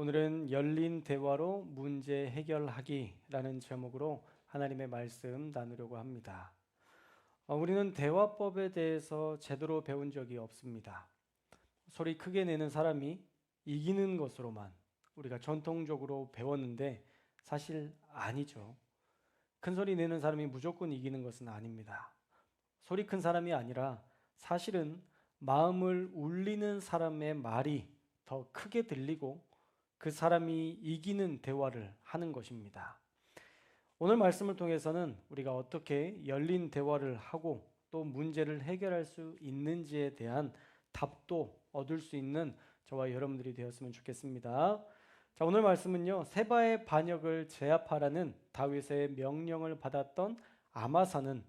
오늘은 열린 대화로 문제 해결하기라는 제목으로 하나님의 말씀 나누려고 합니다. 우리는 대화법에 대해서 제대로 배운 적이 없습니다. 소리 크게 내는 사람이 이기는 것으로만 우리가 전통적으로 배웠는데 사실 아니죠. 큰 소리 내는 사람이 무조건 이기는 것은 아닙니다. 소리 큰 사람이 아니라 사실은 마음을 울리는 사람의 말이 더 크게 들리고 그 사람이 이기는 대화를 하는 것입니다. 오늘 말씀을 통해서는 우리가 어떻게 열린 대화를 하고 또 문제를 해결할 수 있는지에 대한 답도 얻을 수 있는 저와 여러분들이 되었으면 좋겠습니다. 자, 오늘 말씀은요, 세바의 반역을 제압하라는 다윗의 명령을 받았던 아마사는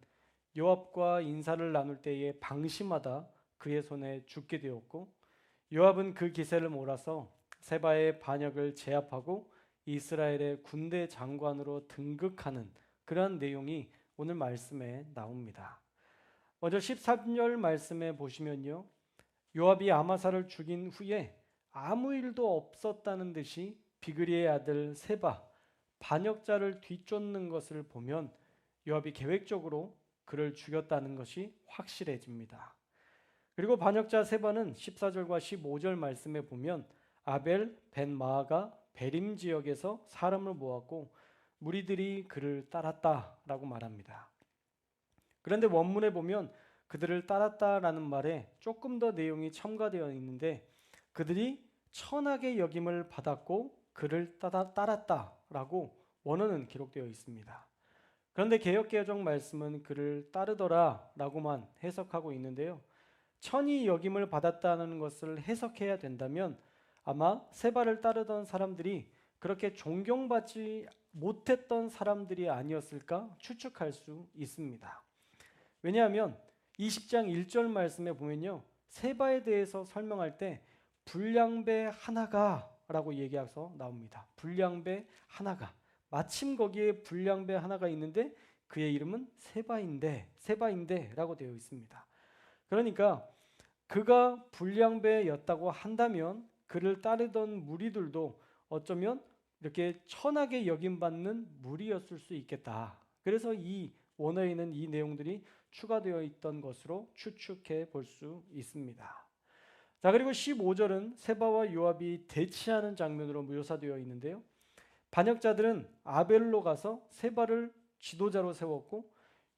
요압과 인사를 나눌 때에 방심하다 그의 손에 죽게 되었고, 요압은 그 기세를 몰아서 세바의 반역을 제압하고 이스라엘의 군대 장관으로 등극하는 그런 내용이 오늘 말씀에 나옵니다. 먼저 13절 말씀에 보시면요, 요압이 아마사를 죽인 후에 아무 일도 없었다는 듯이 비그리의 아들 세바 반역자를 뒤쫓는 것을 보면 요압이 계획적으로 그를 죽였다는 것이 확실해집니다. 그리고 반역자 세바는 14절과 15절 말씀에 보면 아벨 벤 마아가 베림 지역에서 사람을 모았고 무리들이 그를 따랐다라고 말합니다. 그런데 원문에 보면 그들을 따랐다라는 말에 조금 더 내용이 첨가되어 있는데 그들이 천하게 여김을 받았고 그를 따랐다라고 원어는 기록되어 있습니다. 그런데 개역개정 말씀은 그를 따르더라라고만 해석하고 있는데요. 천히 여김을 받았다는 것을 해석해야 된다면 아마 세바를 따르던 사람들이 그렇게 존경받지 못했던 사람들이 아니었을까 추측할 수 있습니다. 왜냐하면 20장 1절 말씀에 보면요, 세바에 대해서 설명할 때 불량배 하나가 라고 얘기해서 나옵니다. 불량배 하나가, 마침 거기에 불량배 하나가 있는데 그의 이름은 세바인데 라고 되어 있습니다. 그러니까 그가 불량배였다고 한다면 그를 따르던 무리들도 어쩌면 이렇게 천하게 여김받는 무리였을 수 있겠다. 그래서 이 원어에는 이 내용들이 추가되어 있던 것으로 추측해 볼 수 있습니다. 자, 그리고 15절은 세바와 요압이 대치하는 장면으로 묘사되어 있는데요. 반역자들은 아벨로 가서 세바를 지도자로 세웠고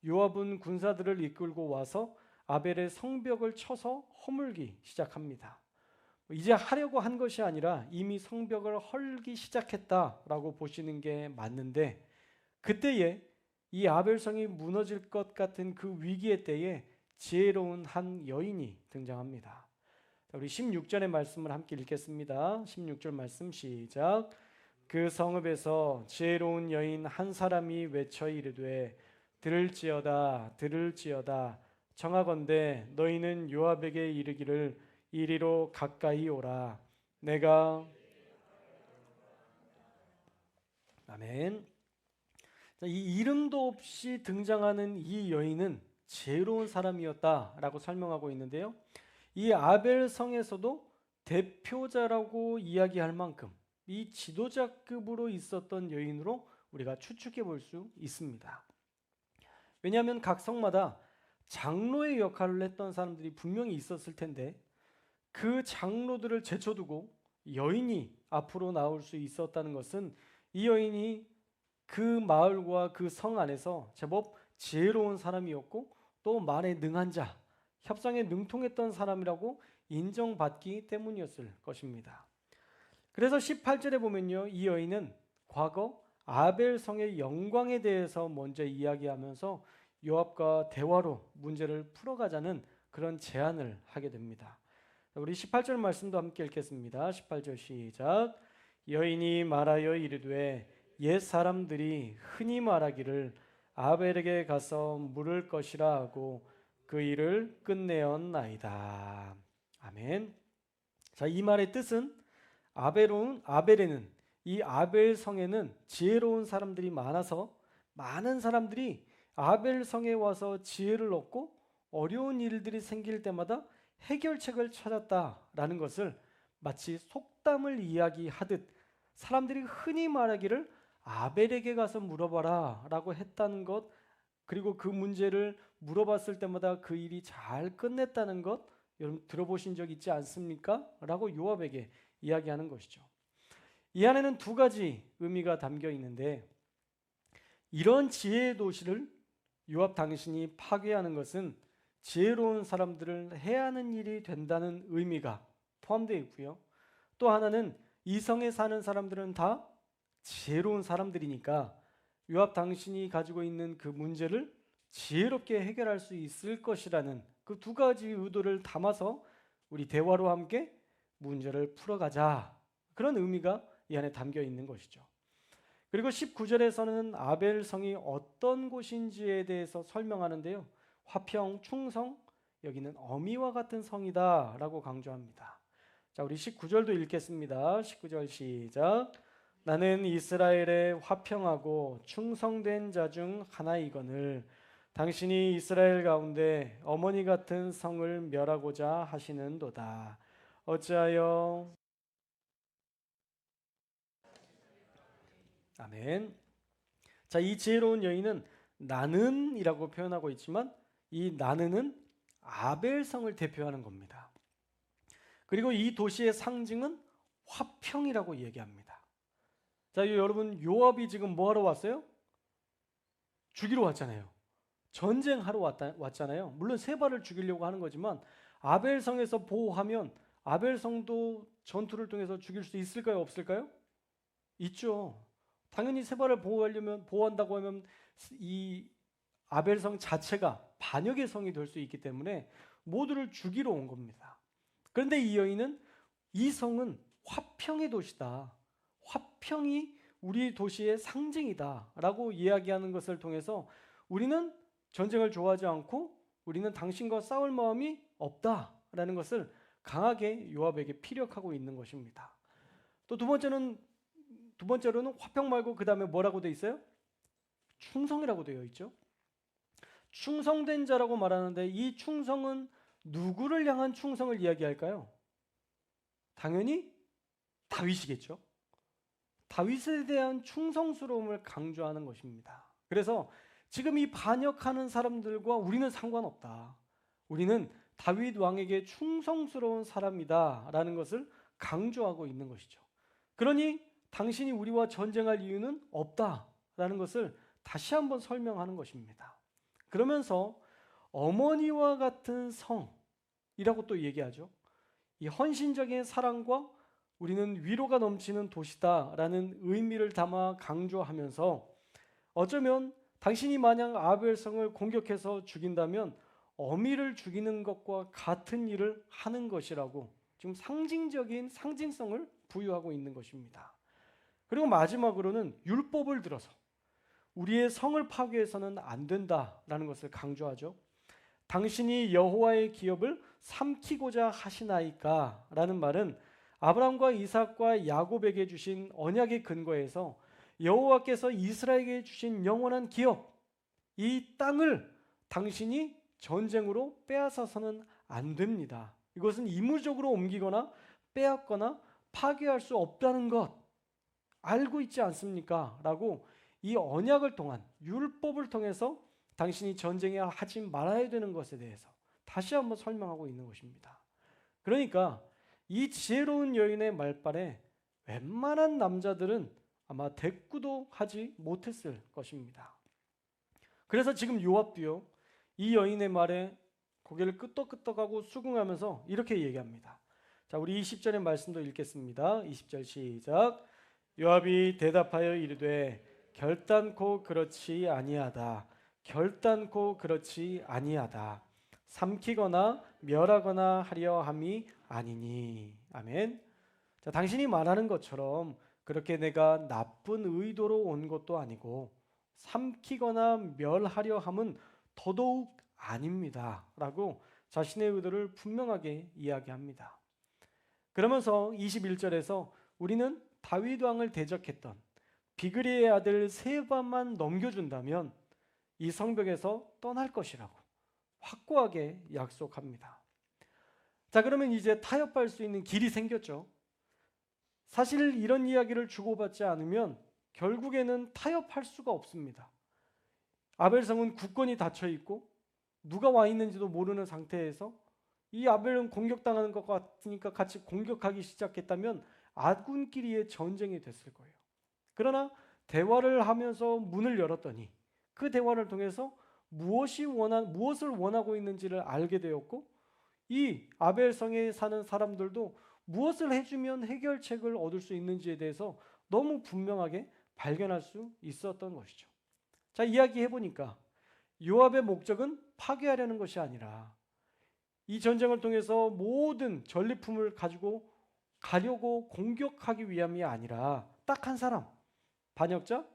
요압은 군사들을 이끌고 와서 아벨의 성벽을 쳐서 허물기 시작합니다. 이제 하려고 한 것이 아니라 이미 성벽을 헐기 시작했다라고 보시는 게 맞는데, 그때에 이 아벨성이 무너질 것 같은 그 위기의 때에 지혜로운 한 여인이 등장합니다. 우리 16절의 말씀을 함께 읽겠습니다. 16절 말씀 시작. 그 성읍에서 지혜로운 여인 한 사람이 외쳐 이르되 들을지어다 청하건대 너희는 요압에게 이르기를 이리로 가까이 오라. 내가 아멘. 이 이름도 없이 등장하는 이 여인은 지혜로운 사람이었다라고 설명하고 있는데요. 이 아벨 성에서도 대표자라고 이야기할 만큼 이 지도자급으로 있었던 여인으로 우리가 추측해 볼 수 있습니다. 왜냐하면 각 성마다 장로의 역할을 했던 사람들이 분명히 있었을 텐데 그 장로들을 제쳐두고 여인이 앞으로 나올 수 있었다는 것은 이 여인이 그 마을과 그 성 안에서 제법 지혜로운 사람이었고 또 말에 능한 자, 협상에 능통했던 사람이라고 인정받기 때문이었을 것입니다. 그래서 18절에 보면요, 이 여인은 과거 아벨 성의 영광에 대해서 먼저 이야기하면서 요압과 대화로 문제를 풀어가자는 그런 제안을 하게 됩니다. 우리 18절 말씀도 함께 읽겠습니다. 18절 시작. 여인이 말하여 이르되 옛 사람들이 흔히 말하기를 아벨에게 가서 물을 것이라 하고 그 일을 끝내었나이다. 아멘. 자, 이 말의 뜻은 아벨에는 이 아벨 성에는 지혜로운 사람들이 많아서 많은 사람들이 아벨 성에 와서 지혜를 얻고 어려운 일들이 생길 때마다 해결책을 찾았다라는 것을 마치 속담을 이야기하듯 사람들이 흔히 말하기를 아벨에게 가서 물어봐라 라고 했다는 것, 그리고 그 문제를 물어봤을 때마다 그 일이 잘 끝냈다는 것, 여러분 들어보신 적 있지 않습니까? 라고 요압에게 이야기하는 것이죠. 이 안에는 두 가지 의미가 담겨 있는데, 이런 지혜의 도시를 요압 당신이 파괴하는 것은 지혜로운 사람들을 해야 하는 일이 된다는 의미가 포함되어 있고요. 또 하나는 이 성에 사는 사람들은 다 지혜로운 사람들이니까 요압 당신이 가지고 있는 그 문제를 지혜롭게 해결할 수 있을 것이라는 그 두 가지 의도를 담아서 우리 대화로 함께 문제를 풀어가자, 그런 의미가 이 안에 담겨 있는 것이죠. 그리고 19절에서는 아벨 성이 어떤 곳인지에 대해서 설명하는데요. 화평, 충성, 여기는 어미와 같은 성이다 라고 강조합니다. 자, 우리 19절도 읽겠습니다. 19절 시작. 나는 이스라엘의 화평하고 충성된 자 중 하나이거늘 당신이 이스라엘 가운데 어머니 같은 성을 멸하고자 하시는도다. 어찌하여. 아멘. 자, 이 지혜로운 여인은 나는이라고 표현하고 있지만 이 나는은 아벨성을 대표하는 겁니다. 그리고 이 도시의 상징은 화평이라고 얘기합니다. 자, 여러분 요압이 지금 뭐 하러 왔어요? 죽이러 왔잖아요. 전쟁하러 왔잖아요. 물론 세바를 죽이려고 하는 거지만 아벨성에서 보호하면 아벨성도 전투를 통해서 죽일 수 있을까요? 없을까요? 있죠. 당연히 세바를 보호한다고 하면 이 아벨성 자체가 반역의 성이 될 수 있기 때문에 모두를 죽이러 온 겁니다. 그런데 이 여인은 이 성은 화평의 도시다, 화평이 우리 도시의 상징이다 라고 이야기하는 것을 통해서 우리는 전쟁을 좋아하지 않고 우리는 당신과 싸울 마음이 없다라는 것을 강하게 요압에게 피력하고 있는 것입니다. 또 두 번째로는 화평 말고 그 다음에 뭐라고 되어 있어요? 충성이라고 되어 있죠. 충성된 자라고 말하는데 이 충성은 누구를 향한 충성을 이야기할까요? 당연히 다윗이겠죠. 다윗에 대한 충성스러움을 강조하는 것입니다. 그래서 지금 이 반역하는 사람들과 우리는 상관없다. 우리는 다윗 왕에게 충성스러운 사람이다 라는 것을 강조하고 있는 것이죠. 그러니 당신이 우리와 전쟁할 이유는 없다라는 것을 다시 한번 설명하는 것입니다. 그러면서 어머니와 같은 성이라고 또 얘기하죠. 이 헌신적인 사랑과 우리는 위로가 넘치는 도시다라는 의미를 담아 강조하면서 어쩌면 당신이 만약 아벨성을 공격해서 죽인다면 어미를 죽이는 것과 같은 일을 하는 것이라고 지금 상징적인 상징성을 부여하고 있는 것입니다. 그리고 마지막으로는 율법을 들어서 우리의 성을 파괴해서는 안 된다라는 것을 강조하죠. 당신이 여호와의 기업을 삼키고자 하시나이까 라는 말은 아브라함과 이삭과 야곱에게 주신 언약의 근거에서 여호와께서 이스라엘에게 주신 영원한 기업, 이 땅을 당신이 전쟁으로 빼앗아서는 안 됩니다. 이것은 이무적으로 옮기거나 빼앗거나 파괴할 수 없다는 것 알고 있지 않습니까? 라고 이 언약을 통한 율법을 통해서 당신이 전쟁에 하지 말아야 되는 것에 대해서 다시 한번 설명하고 있는 것입니다. 그러니까 이 지혜로운 여인의 말발에 웬만한 남자들은 아마 대꾸도 하지 못했을 것입니다. 그래서 지금 요압도요, 이 여인의 말에 고개를 끄덕끄덕하고 수긍하면서 이렇게 얘기합니다. 자, 우리 20절의 말씀도 읽겠습니다. 20절 시작. 요압이 대답하여 이르되 결단코 그렇지 아니하다. 결단코 그렇지 아니하다. 삼키거나 멸하거나 하려 함이 아니니. 아멘. 자, 당신이 말하는 것처럼 그렇게 내가 나쁜 의도로 온 것도 아니고 삼키거나 멸하려 함은 더더욱 아닙니다 라고 자신의 의도를 분명하게 이야기합니다. 그러면서 21절에서 우리는 다윗 왕을 대적했던 비그리의 아들 세바만 넘겨준다면 이 성벽에서 떠날 것이라고 확고하게 약속합니다. 자, 그러면 이제 타협할 수 있는 길이 생겼죠. 사실 이런 이야기를 주고받지 않으면 결국에는 타협할 수가 없습니다. 아벨성은 굳건히 닫혀 있고 누가 와 있는지도 모르는 상태에서 이 아벨은 공격당하는 것 같으니까 같이 공격하기 시작했다면 아군끼리의 전쟁이 됐을 거예요. 그러나 대화를 하면서 문을 열었더니 그 대화를 통해서 무엇을 원하고 있는지를 알게 되었고, 이 아벨성에 사는 사람들도 무엇을 해주면 해결책을 얻을 수 있는지에 대해서 너무 분명하게 발견할 수 있었던 것이죠. 자, 이야기해 보니까 요압의 목적은 파괴하려는 것이 아니라 이 전쟁을 통해서 모든 전리품을 가지고 가려고 공격하기 위함이 아니라 딱 한 사람, 반역자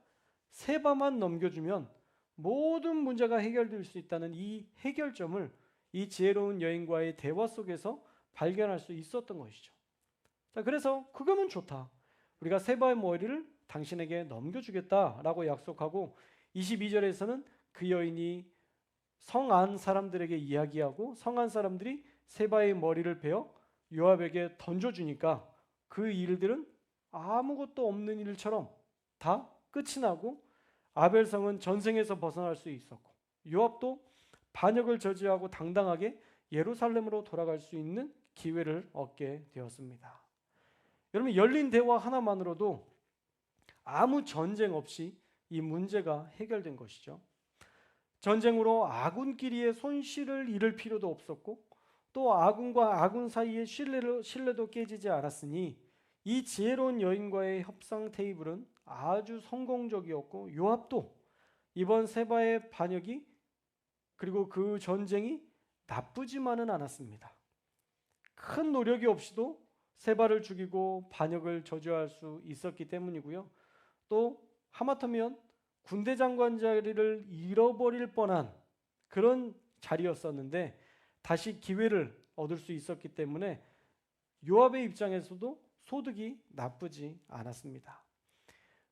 세바만 넘겨주면 모든 문제가 해결될 수 있다는 이 해결점을 이 지혜로운 여인과의 대화 속에서 발견할 수 있었던 것이죠. 자, 그래서 그거면 좋다. 우리가 세바의 머리를 당신에게 넘겨주겠다라고 약속하고 22절에서는 그 여인이 성안 사람들에게 이야기하고 성안 사람들이 세바의 머리를 베어 요압에게 던져주니까 그 일들은 아무것도 없는 일처럼 다 끝이 나고 아벨성은 전생에서 벗어날 수 있었고 요압도 반역을 저지하고 당당하게 예루살렘으로 돌아갈 수 있는 기회를 얻게 되었습니다. 여러분, 열린 대화 하나만으로도 아무 전쟁 없이 이 문제가 해결된 것이죠. 전쟁으로 아군끼리의 손실을 잃을 필요도 없었고 또 아군과 아군 사이의 신뢰도 깨지지 않았으니 이 지혜로운 여인과의 협상 테이블은 아주 성공적이었고 요압도 이번 세바의 반역이 그리고 그 전쟁이 나쁘지만은 않았습니다. 큰 노력이 없이도 세바를 죽이고 반역을 저지할 수 있었기 때문이고요. 또 하마터면 군대 장관 자리를 잃어버릴 뻔한 그런 자리였었는데 다시 기회를 얻을 수 있었기 때문에 요압의 입장에서도 소득이 나쁘지 않았습니다.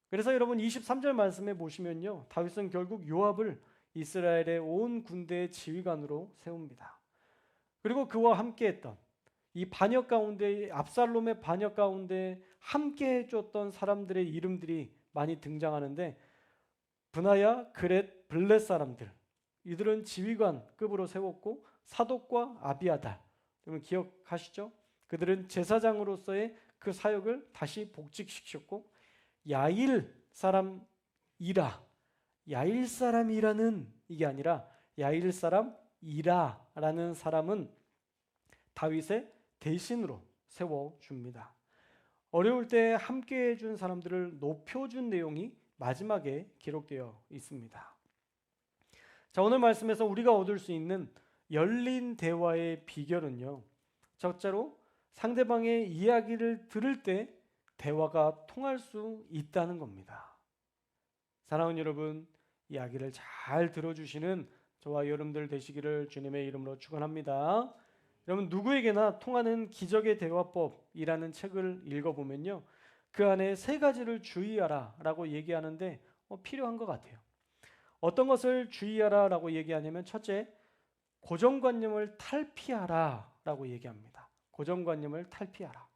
그래서 여러분 23절 말씀에 보시면요, 다윗은 결국 요압을 이스라엘의 온 군대의 지휘관으로 세웁니다. 그리고 그와 함께했던 이 반역 가운데, 압살롬의 반역 가운데 함께 해줬던 사람들의 이름들이 많이 등장하는데 브나야, 그렛, 블렛 사람들, 이들은 지휘관급으로 세웠고 사독과 아비아달, 여러분 기억하시죠? 그들은 제사장으로서의 그 사역을 다시 복직시켰고 야일 사람 이라, 야일 사람 이라는 이게 아니라 야일 사람 이라라는 사람은 다윗의 대신으로 세워줍니다. 어려울 때 함께 해준 사람들을 높여준 내용이 마지막에 기록되어 있습니다. 자, 오늘 말씀에서 우리가 얻을 수 있는 열린 대화의 비결은요, 첫째로 상대방의 이야기를 들을 때 대화가 통할 수 있다는 겁니다. 사랑하는 여러분, 이야기를 잘 들어주시는 저와 여러분들 되시기를 주님의 이름으로 축원합니다. 여러분, 누구에게나 통하는 기적의 대화법이라는 책을 읽어보면요, 그 안에 세 가지를 주의하라 라고 얘기하는데 필요한 것 같아요. 어떤 것을 주의하라 라고 얘기하냐면 첫째, 고정관념을 탈피하라 라고 얘기합니다. 고정관념을 탈피하라.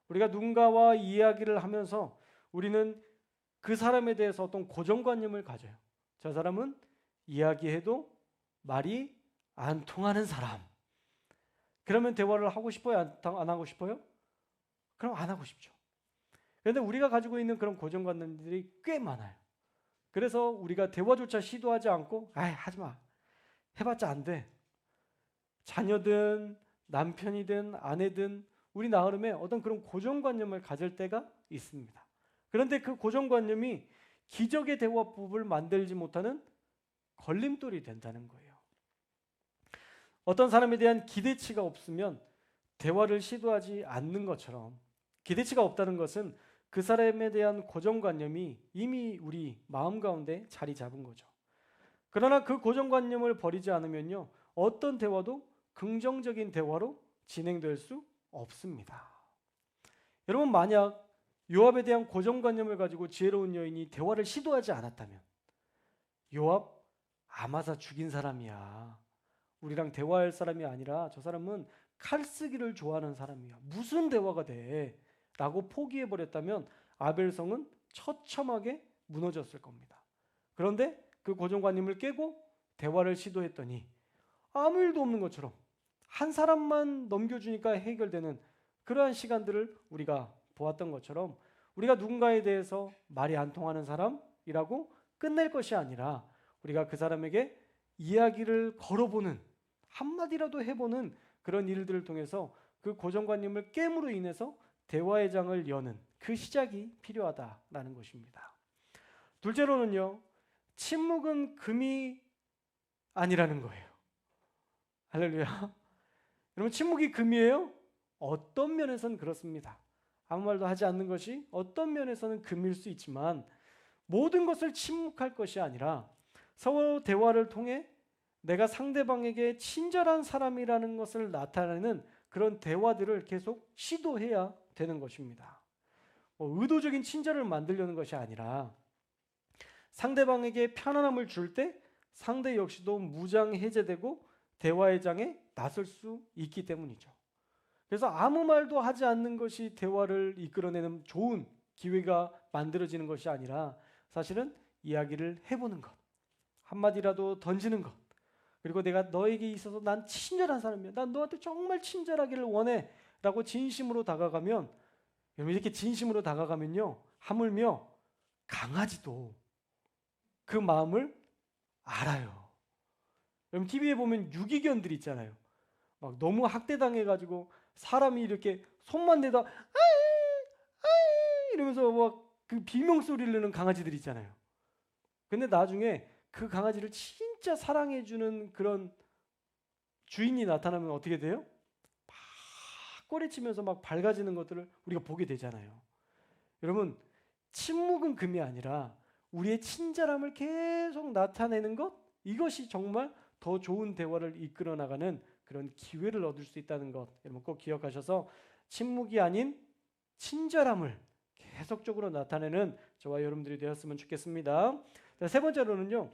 우리가 누군가와 이야기를 하면서 우리는 그 사람에 대해서 어떤 고정관념을 가져요. 저 사람은 이야기해도 말이 안 통하는 사람. 그러면 대화를 하고 싶어요? 안 하고 싶어요? 그럼 안 하고 싶죠. 그런데 우리가 가지고 있는 그런 고정관념들이 꽤 많아요. 그래서 우리가 대화조차 시도하지 않고 하지 마. 해봤자 안 돼. 자녀든 남편이든 아내든 우리 나름에 어떤 그런 고정관념을 가질 때가 있습니다. 그런데 그 고정관념이 기적의 대화법을 만들지 못하는 걸림돌이 된다는 거예요. 어떤 사람에 대한 기대치가 없으면 대화를 시도하지 않는 것처럼, 기대치가 없다는 것은 그 사람에 대한 고정관념이 이미 우리 마음 가운데 자리 잡은 거죠. 그러나 그 고정관념을 버리지 않으면요, 어떤 대화도 긍정적인 대화로 진행될 수 없습니다. 여러분, 만약 요압에 대한 고정관념을 가지고 지혜로운 여인이 대화를 시도하지 않았다면 요압 아마사 죽인 사람이야, 우리랑 대화할 사람이 아니라 저 사람은 칼 쓰기를 좋아하는 사람이야, 무슨 대화가 돼 라고 포기해버렸다면 아벨성은 처참하게 무너졌을 겁니다. 그런데 그 고정관념을 깨고 대화를 시도했더니 아무 일도 없는 것처럼 한 사람만 넘겨주니까 해결되는 그러한 시간들을 우리가 보았던 것처럼, 우리가 누군가에 대해서 말이 안 통하는 사람이라고 끝낼 것이 아니라 우리가 그 사람에게 이야기를 걸어보는, 한마디라도 해보는 그런 일들을 통해서 그 고정관념을 깨므로 인해서 대화의 장을 여는 그 시작이 필요하다라는 것입니다. 둘째로는요, 침묵은 금이 아니라는 거예요. 할렐루야. 여러분, 침묵이 금이에요? 어떤 면에서는 그렇습니다. 아무 말도 하지 않는 것이 어떤 면에서는 금일 수 있지만 모든 것을 침묵할 것이 아니라 서로 대화를 통해 내가 상대방에게 친절한 사람이라는 것을 나타내는 그런 대화들을 계속 시도해야 되는 것입니다. 의도적인 친절을 만들려는 것이 아니라 상대방에게 편안함을 줄 때 상대 역시도 무장해제되고 대화의 장에 나설 수 있기 때문이죠. 그래서 아무 말도 하지 않는 것이 대화를 이끌어내는 좋은 기회가 만들어지는 것이 아니라 사실은 이야기를 해보는 것, 한마디라도 던지는 것, 그리고 내가 너에게 있어서 난 친절한 사람이야, 난 너한테 정말 친절하기를 원해 라고 진심으로 다가가면, 여러분 이렇게 진심으로 다가가면요, 하물며 강아지도 그 마음을 알아요. 여러분 TV에 보면 유기견들 있잖아요. 막 너무 학대당해가지고 사람이 이렇게 손만 대다 아이 아이 이러면서 막 그 비명 소리를 내는 강아지들 있잖아요. 근데 나중에 그 강아지를 진짜 사랑해주는 그런 주인이 나타나면 어떻게 돼요? 막 꼬리치면서 막 밝아지는 것들을 우리가 보게 되잖아요. 여러분, 침묵은 금이 아니라 우리의 친절함을 계속 나타내는 것, 이것이 정말 더 좋은 대화를 이끌어 나가는 그런 기회를 얻을 수 있다는 것, 여러분 꼭 기억하셔서 침묵이 아닌 친절함을 계속적으로 나타내는 저와 여러분들이 되었으면 좋겠습니다. 세 번째로는요,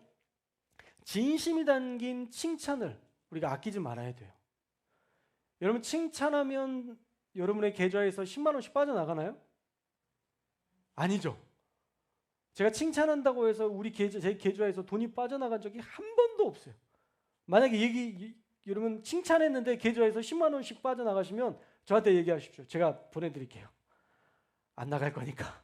진심이 담긴 칭찬을 우리가 아끼지 말아야 돼요. 여러분, 칭찬하면 여러분의 계좌에서 10만 원씩 빠져나가나요? 아니죠. 제가 칭찬한다고 해서 제 계좌에서 돈이 빠져나간 적이 한 번도 없어요. 만약에 여러분 칭찬했는데 계좌에서 10만 원씩 빠져나가시면 저한테 얘기하십시오. 제가 보내드릴게요. 안 나갈 거니까.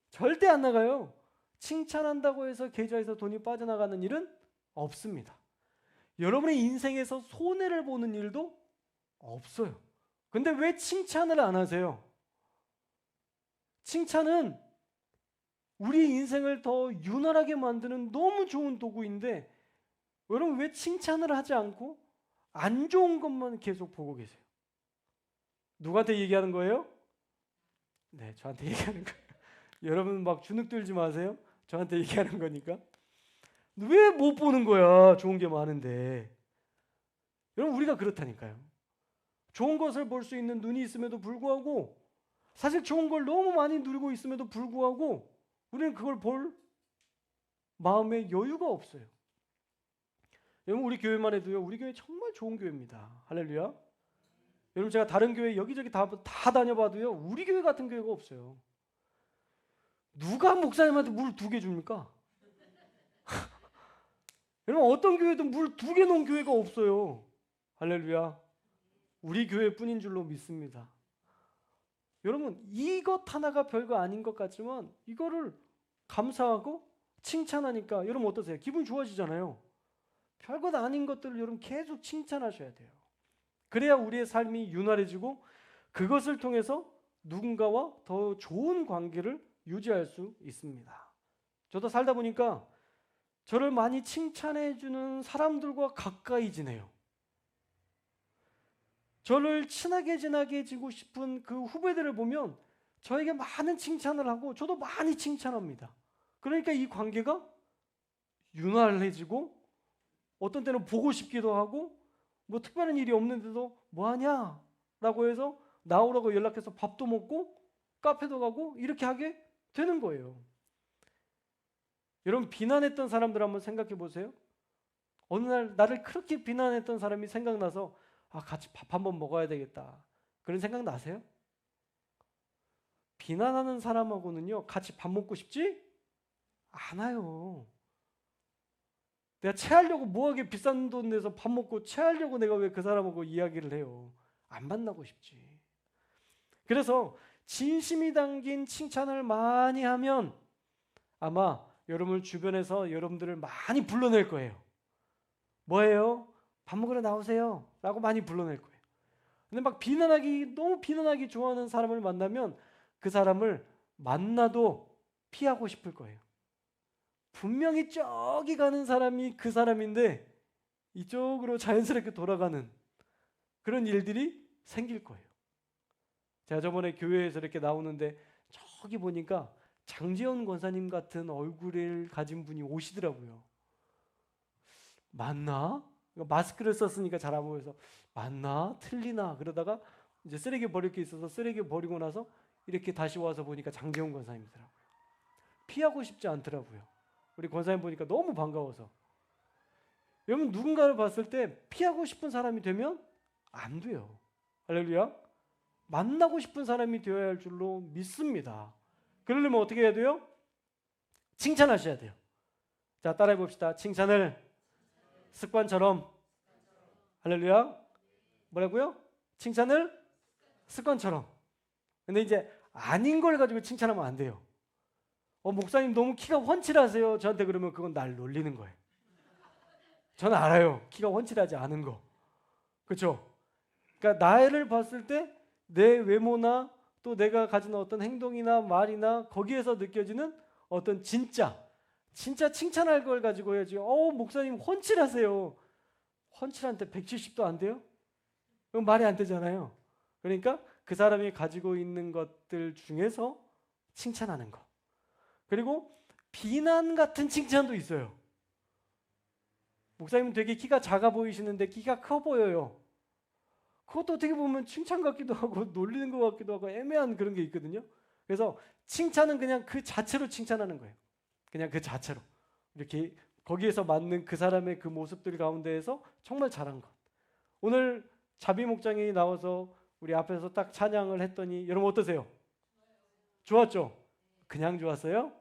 절대 안 나가요. 칭찬한다고 해서 계좌에서 돈이 빠져나가는 일은 없습니다. 여러분의 인생에서 손해를 보는 일도 없어요. 근데 왜 칭찬을 안 하세요? 칭찬은 우리 인생을 더 윤활하게 만드는 너무 좋은 도구인데 여러분 왜 칭찬을 하지 않고 안 좋은 것만 계속 보고 계세요? 누구한테 얘기하는 거예요? 네, 저한테 얘기하는 거예요. 여러분 막 주눅 들지 마세요. 저한테 얘기하는 거니까. 왜 못 보는 거야? 좋은 게 많은데. 여러분 우리가 그렇다니까요. 좋은 것을 볼 수 있는 눈이 있음에도 불구하고 사실 좋은 걸 너무 많이 누리고 있음에도 불구하고 우리는 그걸 볼 마음의 여유가 없어요. 여러분 우리 교회만 해도요, 우리 교회 정말 좋은 교회입니다. 할렐루야. 여러분 제가 다른 교회 여기저기 다 다녀봐도요, 우리 교회 같은 교회가 없어요. 누가 목사님한테 물 2개 줍니까? 여러분 어떤 교회도 물 2개 놓은 교회가 없어요. 할렐루야. 우리 교회뿐인 줄로 믿습니다. 여러분 이것 하나가 별거 아닌 것 같지만 이거를 감사하고 칭찬하니까 여러분 어떠세요? 기분 좋아지잖아요. 별것 아닌 것들을 여러분 계속 칭찬하셔야 돼요. 그래야 우리의 삶이 윤활해지고 그것을 통해서 누군가와 더 좋은 관계를 유지할 수 있습니다. 저도 살다 보니까 저를 많이 칭찬해 주는 사람들과 가까이 지내요. 저를 친하게 지내고 싶은 그 후배들을 보면 저에게 많은 칭찬을 하고 저도 많이 칭찬합니다. 그러니까 이 관계가 윤활해지고 어떤 때는 보고 싶기도 하고 뭐 특별한 일이 없는데도 뭐하냐? 라고 해서 나오라고 연락해서 밥도 먹고 카페도 가고 이렇게 하게 되는 거예요. 여러분 비난했던 사람들 한번 생각해 보세요. 어느 날 나를 그렇게 비난했던 사람이 생각나서 같이 밥 한번 먹어야 되겠다. 그런 생각 나세요? 비난하는 사람하고는요 같이 밥 먹고 싶지 않아요. 내가 체하려고 뭐하게 비싼 돈 내서 밥 먹고 체하려고 내가 왜 그 사람하고 이야기를 해요. 안 만나고 싶지. 그래서 진심이 담긴 칭찬을 많이 하면 아마 여러분 주변에서 여러분들을 많이 불러낼 거예요. 뭐예요? 밥 먹으러 나오세요 라고 많이 불러낼 거예요. 근데 막 너무 비난하기 좋아하는 사람을 만나면 그 사람을 만나도 피하고 싶을 거예요. 분명히 저기 가는 사람이 그 사람인데 이쪽으로 자연스럽게 돌아가는 그런 일들이 생길 거예요. 제가 저번에 교회에서 이렇게 나오는데 저기 보니까 장지현 권사님 같은 얼굴을 가진 분이 오시더라고요. 맞나? 마스크를 썼으니까 잘 안 보여서 맞나? 틀리나? 그러다가 이제 쓰레기 버릴 게 있어서 쓰레기 버리고 나서 이렇게 다시 와서 보니까 장지현 권사님이더라고요. 피하고 싶지 않더라고요. 우리 권사님 보니까 너무 반가워서. 여러분 누군가를 봤을 때 피하고 싶은 사람이 되면 안 돼요. 할렐루야. 만나고 싶은 사람이 되어야 할 줄로 믿습니다. 그러려면 어떻게 해야 돼요? 칭찬하셔야 돼요. 자, 따라해 봅시다. 칭찬을 습관처럼. 할렐루야. 뭐라고요? 칭찬을 습관처럼. 근데 이제 아닌 걸 가지고 칭찬하면 안 돼요. 목사님 너무 키가 훤칠하세요. 저한테 그러면 그건 날 놀리는 거예요. 저는 알아요. 키가 훤칠하지 않은 거. 그렇죠? 그러니까 나를 봤을 때 내 외모나 또 내가 가진 어떤 행동이나 말이나 거기에서 느껴지는 어떤 진짜 칭찬할 걸 가지고 해야지. 목사님 훤칠하세요. 훤칠한테 170도 안 돼요? 그럼 말이 안 되잖아요. 그러니까 그 사람이 가지고 있는 것들 중에서 칭찬하는 거. 그리고 비난 같은 칭찬도 있어요. 목사님은 되게 키가 작아 보이시는데 키가 커 보여요. 그것도 어떻게 보면 칭찬 같기도 하고 놀리는 것 같기도 하고 애매한 그런 게 있거든요. 그래서 칭찬은 그냥 그 자체로 칭찬하는 거예요. 그냥 그 자체로. 이렇게 거기에서 맞는 그 사람의 그 모습들 가운데에서 정말 잘한 것. 오늘 자비 목장이 나와서 우리 앞에서 딱 찬양을 했더니 여러분 어떠세요? 좋았죠? 그냥 좋았어요?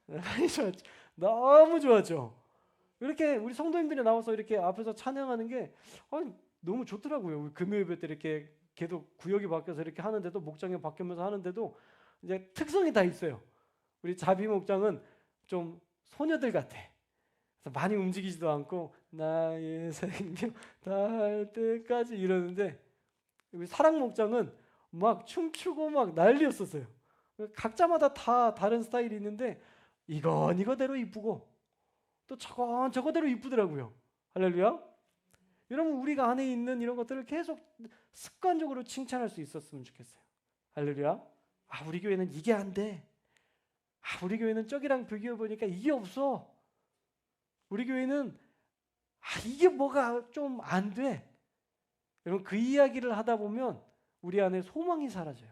많이 좋았죠. 너무 좋았죠. 이렇게 우리 성도님들이 나와서 이렇게 앞에서 찬양하는 게 너무 좋더라고요. 우리 금요 예배 때 이렇게 계속 구역이 바뀌어서 이렇게 하는데도 목장이 바뀌면서 하는데도 이제 특성이 다 있어요. 우리 자비 목장은 좀 소녀들 같아. 그래서 많이 움직이지도 않고 나의 생명 닿을 때까지 이러는데 우리 사랑 목장은 막 춤추고 막 난리였었어요. 각자마다 다 다른 스타일이 있는데 이거대로 이쁘고 또 저거대로 이쁘더라고요. 할렐루야. 여러분 우리가 안에 있는 이런 것들을 계속 습관적으로 칭찬할 수 있었으면 좋겠어요. 할렐루야. 우리 교회는 이게 안 돼. 우리 교회는 저기랑 비교해 보니까 이게 없어. 우리 교회는 이게 뭐가 좀 안 돼. 여러분 그 이야기를 하다 보면 우리 안에 소망이 사라져요.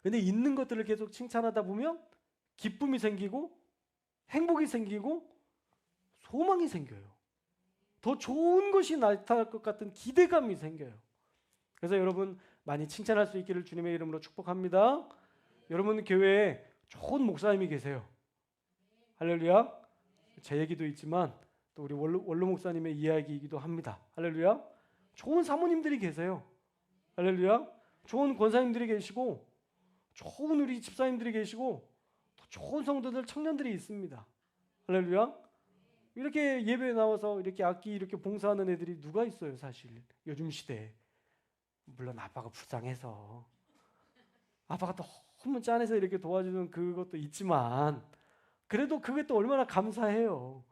근데 있는 것들을 계속 칭찬하다 보면 기쁨이 생기고 행복이 생기고 소망이 생겨요. 더 좋은 것이 나타날 것 같은 기대감이 생겨요. 그래서 여러분 많이 칭찬할 수 있기를 주님의 이름으로 축복합니다. 여러분 교회에 좋은 목사님이 계세요. 할렐루야. 제 얘기도 있지만 또 우리 원로 목사님의 이야기이기도 합니다. 할렐루야. 좋은 사모님들이 계세요. 할렐루야. 좋은 권사님들이 계시고 좋은 우리 집사님들이 계시고 또 좋은 성도들 청년들이 있습니다. 할렐루야. 이렇게 예배에 나와서 이렇게 악기 이렇게 봉사하는 애들이 누가 있어요, 사실. 요즘 시대에. 물론 아빠가 불쌍해서 아빠가 너무 짠해서 이렇게 도와주는 그것도 있지만 그래도 그게 또 얼마나 감사해요.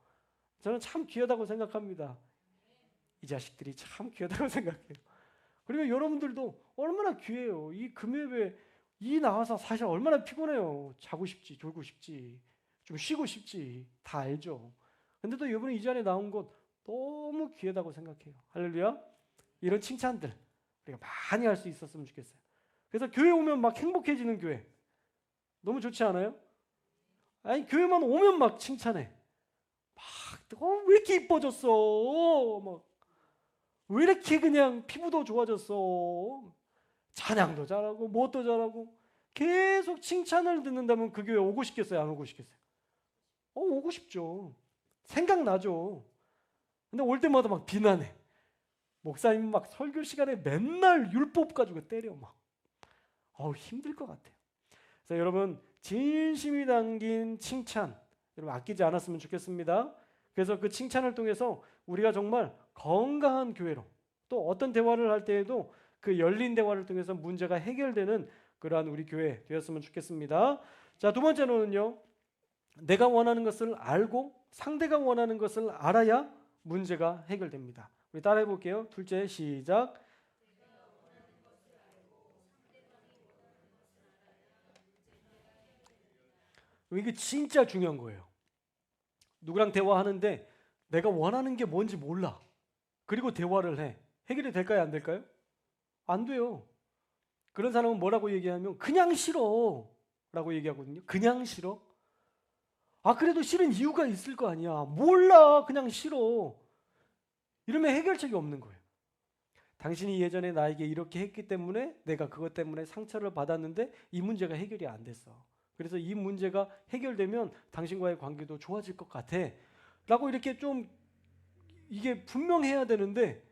저는 참 귀하다고 생각합니다. 이 자식들이 참 귀하다고 생각해요. 그리고 여러분들도 얼마나 귀해요. 이 금요일에 나와서 사실 얼마나 피곤해요. 자고 싶지, 졸고 싶지, 좀 쉬고 싶지, 다 알죠. 근데 또 이번에 이 자리에 나온 것 너무 귀하다고 생각해요. 할렐루야. 이런 칭찬들 우리가 많이 할 수 있었으면 좋겠어요. 그래서 교회 오면 막 행복해지는 교회 너무 좋지 않아요? 아니 교회만 오면 막 칭찬해. 왜 이렇게 이뻐졌어? 막 왜 이렇게 그냥 피부도 좋아졌어? 찬양도 잘하고 무엇도 잘하고 계속 칭찬을 듣는다면 그 교회 오고 싶겠어요? 안 오고 싶겠어요? 오고 싶죠. 생각나죠. 근데 올 때마다 막 비난해. 목사님 막 설교 시간에 맨날 율법 가지고 때려 막. 힘들 것 같아요. 그래서 여러분 진심이 담긴 칭찬 여러분 아끼지 않았으면 좋겠습니다. 그래서 그 칭찬을 통해서 우리가 정말 건강한 교회로 또 어떤 대화를 할 때에도 그 열린 대화를 통해서 문제가 해결되는 그러한 우리 교회 되었으면 좋겠습니다. 자, 두 번째로는요. 내가 원하는 것을 알고 상대가 원하는 것을 알아야 문제가 해결됩니다. 우리 따라해 볼게요. 둘째 시작. 이게 진짜 중요한 거예요. 누구랑 대화하는데 내가 원하는 게 뭔지 몰라. 그리고 대화를 해. 해결이 될까요? 안 될까요? 안 돼요. 그런 사람은 뭐라고 얘기하면 그냥 싫어 라고 얘기하거든요. 그냥 싫어? 그래도 싫은 이유가 있을 거 아니야. 몰라. 그냥 싫어. 이러면 해결책이 없는 거예요. 당신이 예전에 나에게 이렇게 했기 때문에 내가 그것 때문에 상처를 받았는데 이 문제가 해결이 안 됐어. 그래서 이 문제가 해결되면 당신과의 관계도 좋아질 것 같아. 라고 이렇게 좀 이게 분명해야 되는데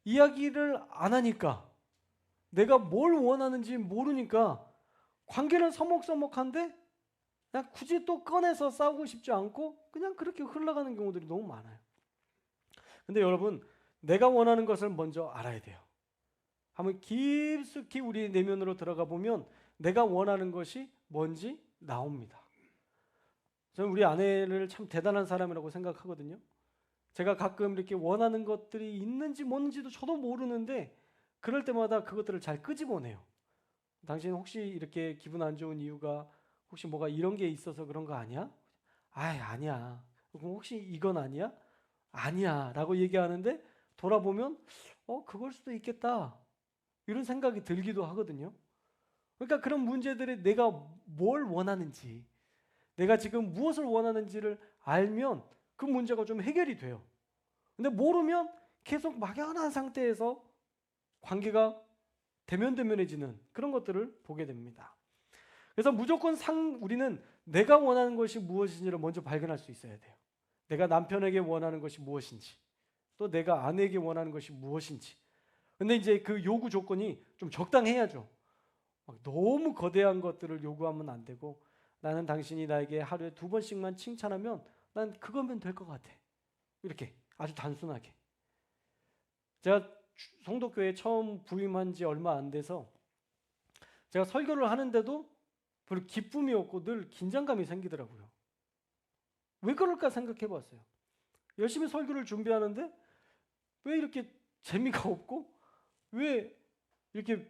이야기를 안 하니까 내가 뭘 원하는지 모르니까 관계는 서먹서먹한데 그냥 굳이 또 꺼내서 싸우고 싶지 않고 그냥 그렇게 흘러가는 경우들이 너무 많아요. 근데 여러분 내가 원하는 것을 먼저 알아야 돼요. 한번 깊숙이 우리 내면으로 들어가 보면 내가 원하는 것이 뭔지 나옵니다. 저는 우리 아내를 참 대단한 사람이라고 생각하거든요. 제가 가끔 이렇게 원하는 것들이 있는지 뭔지도 저도 모르는데 그럴 때마다 그것들을 잘 끄집어내요. 당신 혹시 이렇게 기분 안 좋은 이유가 혹시 뭐가 이런 게 있어서 그런 거 아니야? 아니야. 그럼 혹시 이건 아니야? 아니야 라고 얘기하는데 돌아보면 그걸 수도 있겠다 이런 생각이 들기도 하거든요. 그러니까 그런 문제들이 내가 뭘 원하는지 내가 지금 무엇을 원하는지를 알면 그 문제가 좀 해결이 돼요. 근데 모르면 계속 막연한 상태에서 관계가 대면대면해지는 그런 것들을 보게 됩니다. 그래서 무조건 우리는 내가 원하는 것이 무엇인지를 먼저 발견할 수 있어야 돼요. 내가 남편에게 원하는 것이 무엇인지 또 내가 아내에게 원하는 것이 무엇인지. 근데 이제 그 요구 조건이 좀 적당해야죠. 너무 거대한 것들을 요구하면 안 되고 나는 당신이 나에게 하루에 2번씩만 칭찬하면 난 그거면 될 것 같아. 이렇게 아주 단순하게. 제가 성도교회 처음 부임한 지 얼마 안 돼서 제가 설교를 하는데도 별로 기쁨이 없고 늘 긴장감이 생기더라고요. 왜 그럴까 생각해 봤어요. 열심히 설교를 준비하는데 왜 이렇게 재미가 없고 왜 이렇게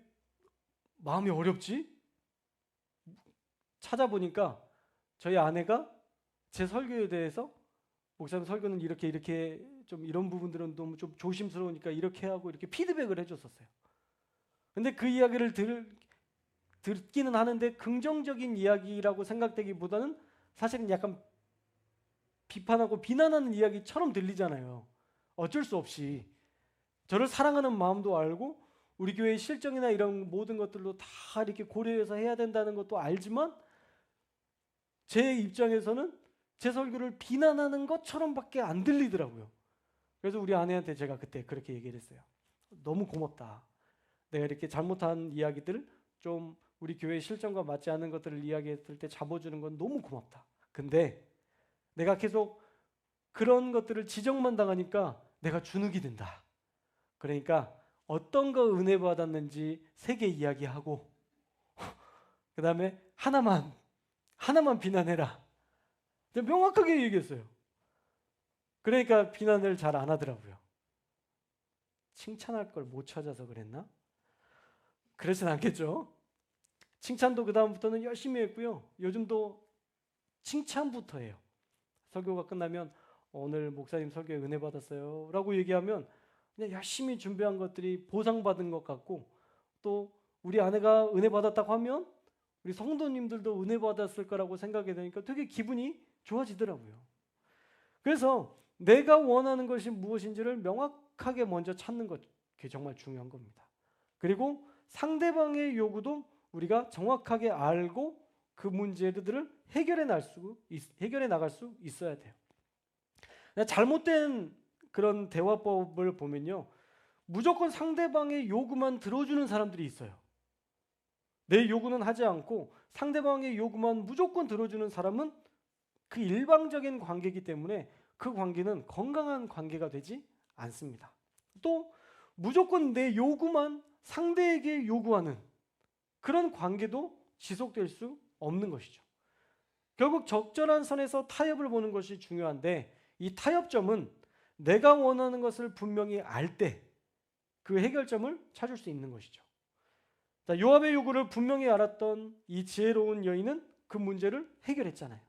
마음이 어렵지? 찾아보니까 저희 아내가 제 설교에 대해서 목사님 설교는 이렇게 좀 이런 부분들은 너무 좀 조심스러우니까 이렇게 하고 이렇게 피드백을 해줬었어요. 근데 그 이야기를 듣기는 하는데 긍정적인 이야기라고 생각되기보다는 사실은 약간 비판하고 비난하는 이야기처럼 들리잖아요. 어쩔 수 없이 저를 사랑하는 마음도 알고 우리 교회의 실정이나 이런 모든 것들도 다 이렇게 고려해서 해야 된다는 것도 알지만 제 입장에서는 제 설교를 비난하는 것처럼밖에 안 들리더라고요. 그래서 우리 아내한테 제가 그때 그렇게 얘기를 했어요. 너무 고맙다. 내가 이렇게 잘못한 이야기들 좀 우리 교회 실정과 맞지 않는 것들을 이야기했을 때 잡아주는 건 너무 고맙다. 근데 내가 계속 그런 것들을 지적만 당하니까 내가 주눅이 든다. 그러니까 어떤 거 은혜 받았는지 3개 이야기하고 그 다음에 하나만 비난해라. 명확하게 얘기했어요. 그러니까 비난을 잘 안 하더라고요. 칭찬할 걸 못 찾아서 그랬나? 그렇진 않겠죠. 칭찬도 그 다음부터는 열심히 했고요. 요즘도 칭찬부터 해요. 설교가 끝나면 오늘 목사님 설교에 은혜 받았어요 라고 얘기하면 그냥 열심히 준비한 것들이 보상받은 것 같고 또 우리 아내가 은혜 받았다고 하면 우리 성도님들도 은혜 받았을 거라고 생각이 되니까 되게 기분이 좋아지더라고요. 그래서 내가 원하는 것이 무엇인지를 명확하게 먼저 찾는 것, 그게 정말 중요한 겁니다. 그리고 상대방의 요구도 우리가 정확하게 알고 그 문제들을 해결해 나갈 수 있어야 돼요. 잘못된 그런 대화법을 보면요, 무조건 상대방의 요구만 들어주는 사람들이 있어요. 내 요구는 하지 않고 상대방의 요구만 무조건 들어주는 사람은 그 일방적인 관계이기 때문에 그 관계는 건강한 관계가 되지 않습니다. 또 무조건 내 요구만 상대에게 요구하는 그런 관계도 지속될 수 없는 것이죠. 결국 적절한 선에서 타협을 보는 것이 중요한데, 이 타협점은 내가 원하는 것을 분명히 알 때 그 해결점을 찾을 수 있는 것이죠. 자, 요압의 요구를 분명히 알았던 이 지혜로운 여인은 그 문제를 해결했잖아요.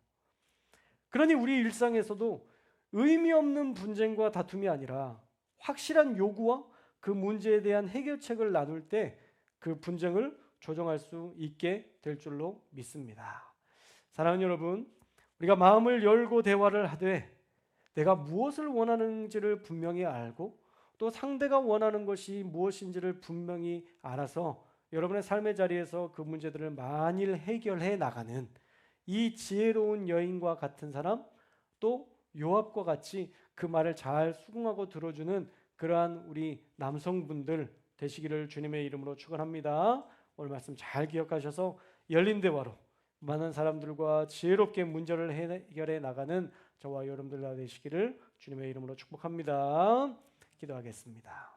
그러니 우리 일상에서도 의미 없는 분쟁과 다툼이 아니라 확실한 요구와 그 문제에 대한 해결책을 나눌 때 그 분쟁을 조정할 수 있게 될 줄로 믿습니다. 사랑하는 여러분, 우리가 마음을 열고 대화를 하되 내가 무엇을 원하는지를 분명히 알고 또 상대가 원하는 것이 무엇인지를 분명히 알아서 여러분의 삶의 자리에서 그 문제들을 만일 해결해 나가는 이 지혜로운 여인과 같은 사람, 또 요압과 같이 그 말을 잘 수긍하고 들어주는 그러한 우리 남성분들 되시기를 주님의 이름으로 축원합니다. 오늘 말씀 잘 기억하셔서 열린 대화로 많은 사람들과 지혜롭게 문제를 해결해 나가는 저와 여러분들 다 되시기를 주님의 이름으로 축복합니다. 기도하겠습니다.